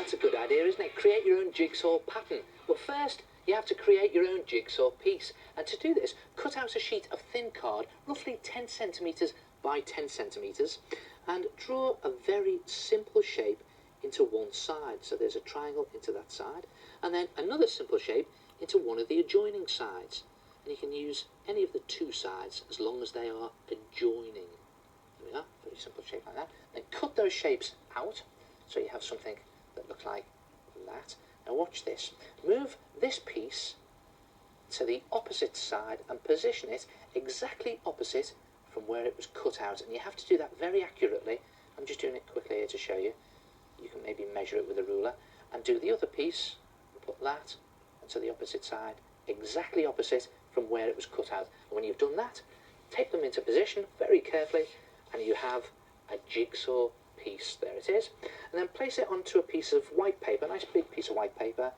that's a good idea, isn't it? Create your own jigsaw pattern. But first, you have to create your own jigsaw piece. And to do this, cut out a sheet of thin card, roughly 10 centimetres by 10 centimetres, and draw a very simple shape into one side. So there's a triangle into that side, and then another simple shape into one of the adjoining sides. And you can use any of the two sides as long as they are adjoining. There we are, very simple shape like that. Then cut those shapes out so you have something that looks like that. Now watch this. Move this piece to the opposite side and position it exactly opposite from where it was cut out. And you have to do that very accurately. I'm just doing it quickly here to show you. You can maybe measure it with a ruler and do the other piece and put that onto the opposite side, exactly opposite from where it was cut out. And when you've done that, take them into position very carefully and you have a jigsaw piece. There it is. And then place it onto a piece of white paper, a nice big piece of white paper,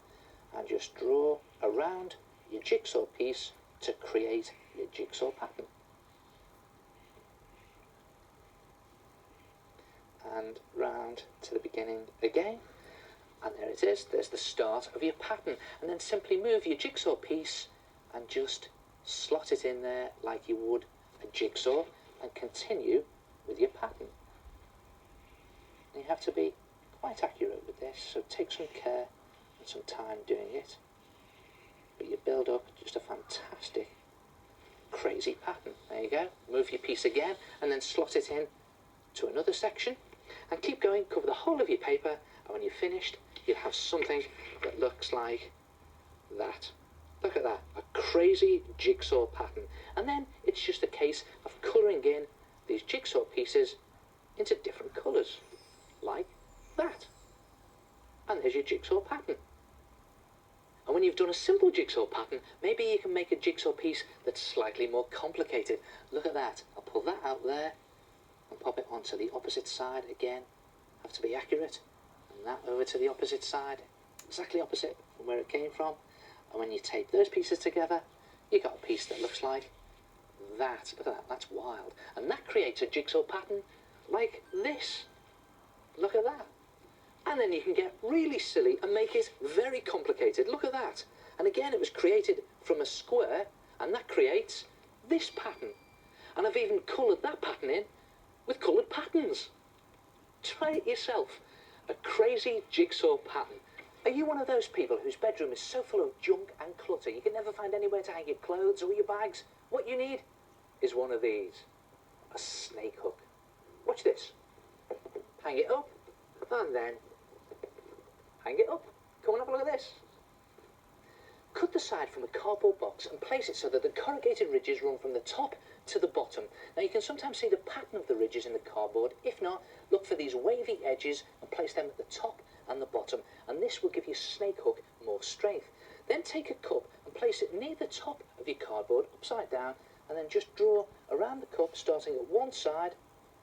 and just draw around your jigsaw piece to create your jigsaw pattern. And round to the beginning again, and there it is. There's the start of your pattern. And then simply move your jigsaw piece and just slot it in there like you would a jigsaw and continue with your pattern. And you have to be quite accurate with this, so take some care and some time doing it, but you build up just a fantastic crazy pattern. There you go. Move your piece again and then slot it in to another section and keep going. Cover the whole of your paper, and when you're finished you'll have something that looks like that. Look at that, a crazy jigsaw pattern. And then it's just a case of colouring in these jigsaw pieces into different colours, like that. And there's your jigsaw pattern. And when you've done a simple jigsaw pattern, maybe you can make a jigsaw piece that's slightly more complicated. Look at that. I'll pull that out there and pop it onto the opposite side again. Have to be accurate. And that over to the opposite side, exactly opposite from where it came from. And when you tape those pieces together, you got a piece that looks like that. Look at that, that's wild. And that creates a jigsaw pattern like this. Look at that. And then you can get really silly and make it very complicated. Look at that. And again, it was created from a square, and that creates this pattern. And I've even coloured that pattern in with coloured patterns. Try it yourself. A crazy jigsaw pattern. Are you one of those people whose bedroom is so full of junk and clutter you can never find anywhere to hang your clothes or your bags? What you need is one of these. A snake hook. Watch this. Hang it up, and then hang it up. Come on, have a look at this. Cut the side from a cardboard box and place it so that the corrugated ridges run from the top to the bottom. Now you can sometimes see the pattern of the ridges in the cardboard. If not, look for these wavy edges and place them at the top and the bottom, and this will give your snake hook more strength. Then take a cup and place it near the top of your cardboard, upside down, and then just draw around the cup, starting at one side.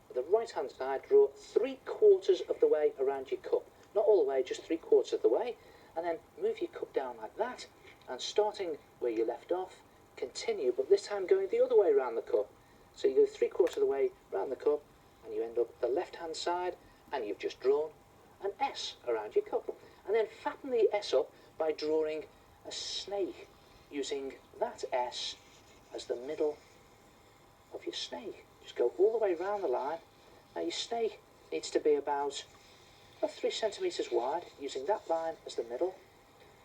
At the right hand side, draw 3/4 of the way around your cup. Not all the way, just 3/4 of the way. And then move your cup down like that, and starting where you left off, continue, but this time going the other way around the cup. So you go 3/4 of the way around the cup, and you end up at the left hand side, and you've just drawn an S around your cup. And then fatten the S up by drawing a snake, using that S as the middle of your snake. Just go all the way around the line. Now your snake needs to be about 3 centimetres wide, using that line as the middle,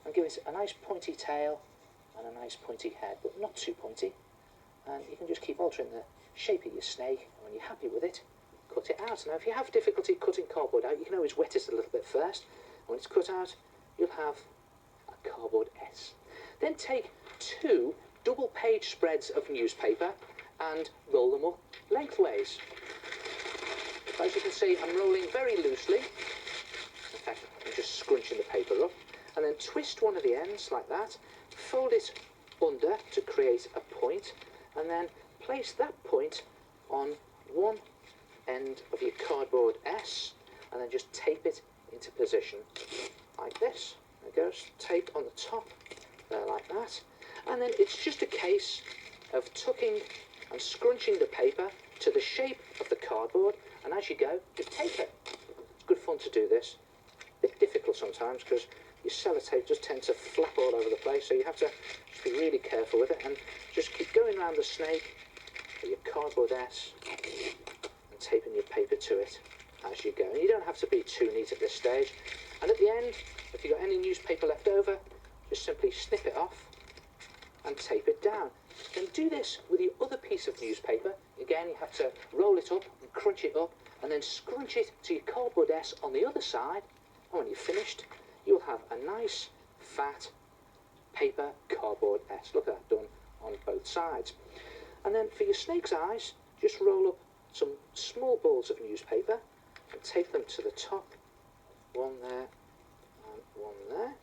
and give it a nice pointy tail and a nice pointy head, but not too pointy. And you can just keep altering the shape of your snake, and when you're happy with it, cut it out. Now if you have difficulty cutting cardboard out, you can always wet it a little bit first. And when it's cut out, you'll have a cardboard S. Then take 2 double page spreads of newspaper and roll them up lengthways. As you can see, I'm rolling very loosely. In fact, I'm just scrunching the paper up, and then twist one of the ends like that, fold it under to create a point, and then place that point on one end of your cardboard S, and then just tape it into position like this. There it goes, tape on the top there like that, and then it's just a case of tucking and scrunching the paper to the shape of the cardboard, and as you go, just tape it. It's good fun to do this. A bit difficult sometimes because your sellotape does tend to flap all over the place, so you have to just be really careful with it and just keep going around the snake with your cardboard S and taping your paper to it as you go. And you don't have to be too neat at this stage. And at the end, if you've got any newspaper left over, just simply snip it off and tape it down. Then do this with your other piece of newspaper. Again, you have to roll it up and crunch it up and then scrunch it to your cardboard S on the other side. And when you're finished, you'll have a nice, fat paper cardboard S. Look at that, done on both sides. And then for your snake's eyes, just roll up some small balls of newspaper and tape them to the top. One there and one there,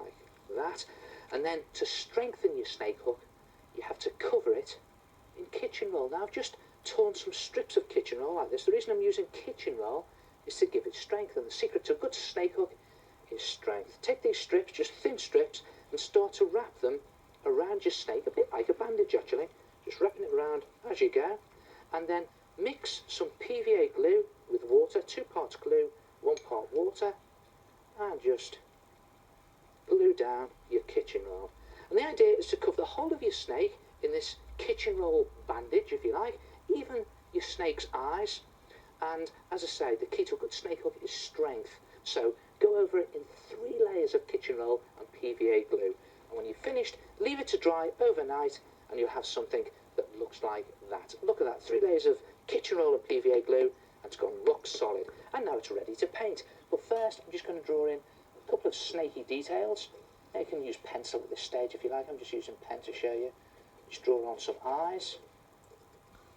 like that. And then to strengthen your snake hook, you have to cover it in kitchen roll. Now I've just torn some strips of kitchen roll like this. The reason I'm using kitchen roll is to give it strength, and the secret to a good snake hook is strength. Take these strips, just thin strips, and start to wrap them around your snake, a bit like a bandage actually, just wrapping it around as you go. And then mix some PVA glue with water, 2 parts glue, 1 part water, and just glue down your kitchen roll. And the idea is to cover the whole of your snake in this kitchen roll bandage, if you like, even your snake's eyes. And as I say, the key to a good snake hook is strength. So go over it in 3 layers of kitchen roll and PVA glue. And when you've finished, leave it to dry overnight and you'll have something that looks like that. Look at that, 3 layers of kitchen roll and PVA glue, and it's gone rock solid. And now it's ready to paint. But first, I'm just going to draw in a couple of snaky details. Now you can use pencil at this stage if you like. I'm just using pen to show you. Just draw on some eyes.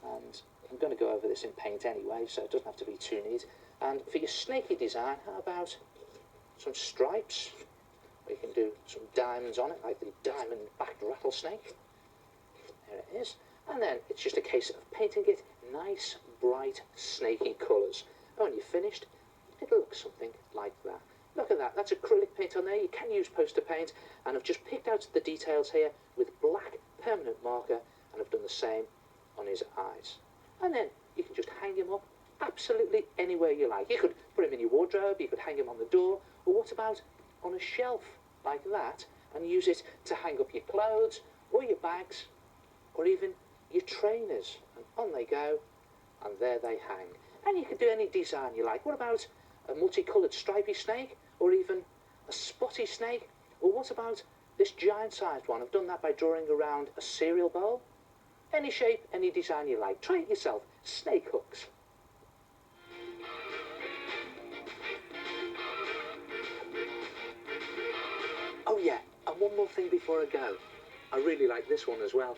And I'm going to go over this in paint anyway, so it doesn't have to be too neat. And for your snaky design, how about some stripes? Or you can do some diamonds on it, like the diamond-backed rattlesnake. There it is. And then it's just a case of painting it nice, bright, snaky colours. And when you're finished, it'll look something like that. Look at that, that's acrylic paint on there. You can use poster paint, and I've just picked out the details here with black permanent marker, and I've done the same on his eyes. And then you can just hang him up absolutely anywhere you like. You could put him in your wardrobe, you could hang him on the door, or what about on a shelf like that, and use it to hang up your clothes, or your bags, or even your trainers. And on they go, and there they hang. And you could do any design you like. What about a multicoloured stripy snake, or even a spotty snake? Or what about this giant-sized one? I've done that by drawing around a cereal bowl. Any shape, any design you like. Try it yourself. Snake hooks. Oh yeah, and one more thing before I go. I really like this one as well.